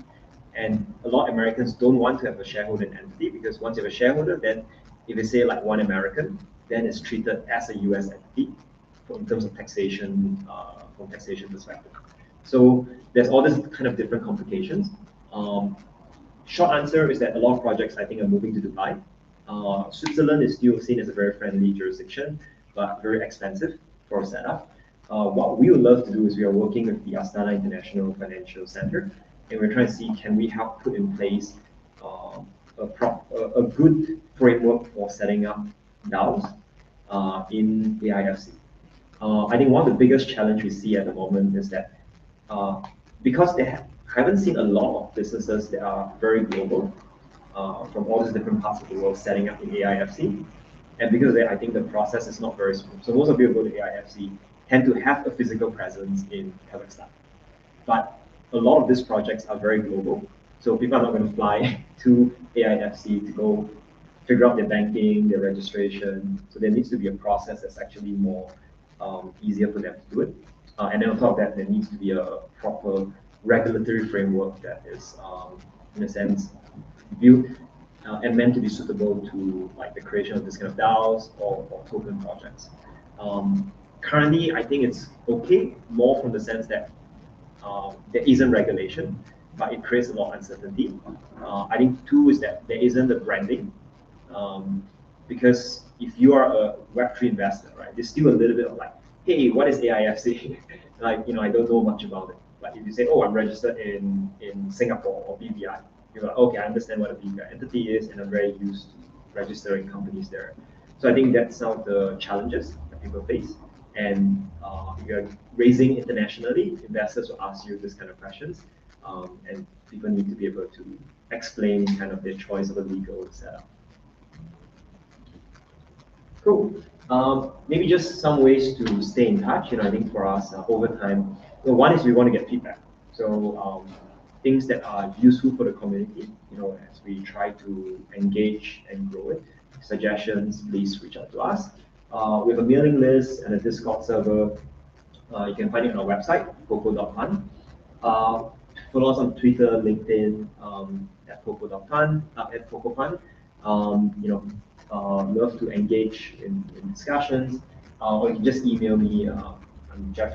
And a lot of Americans don't want to have a shareholder in the entity because once you have a shareholder, then if you say like one American, then it's treated as a US entity in terms of taxation, from taxation perspective. So there's all this kind of different complications. Short answer is that a lot of projects I think are moving to Dubai. Switzerland is still seen as a very friendly jurisdiction, but very expensive for a setup. What we would love to do is we are working with the Astana International Financial Center, and we're trying to see can we help put in place a good framework for setting up DAOs in AIFC. I think one of the biggest challenge we see at the moment is that because they haven't seen a lot of businesses that are very global from all these different parts of the world setting up in AIFC, and because of that, I think the process is not very smooth. So most of you who go to AIFC tend to have a physical presence in Kazakhstan, but a lot of these projects are very global. So people are not going to fly to AIFC to go figure out their banking, their registration. So there needs to be a process that's actually more easier for them to do it. And then on top of that, there needs to be a proper regulatory framework that is, in a sense, viewed and meant to be suitable to like the creation of this kind of DAOs or token projects. Currently, I think it's okay, more from the sense that there isn't regulation, but it creates a lot of uncertainty. I think two is that there isn't the branding, because if you are a Web3 investor, right, there's still a little bit of like, hey, what is AIFC? Like, you know, I don't know much about it. But if you say, oh, I'm registered in Singapore or BVI, you're like, okay, I understand what a BVI entity is, and I'm very used to registering companies there. So I think that's some of the challenges that people face. And if you're raising internationally, investors will ask you this kind of questions, and people need to be able to explain kind of their choice of a legal setup. Cool. Maybe just some ways to stay in touch. You know, I think for us over time, one is we want to get feedback. So things that are useful for the community. You know, as we try to engage and grow it. Suggestions, please reach out to us. We have a mailing list and a Discord server. You can find it on our website, Poko.fund. Follow us on Twitter, LinkedIn, at Poko.fund, at Poko.fund. You know, love to engage in discussions, or you can just email me. I'm Geoffrey.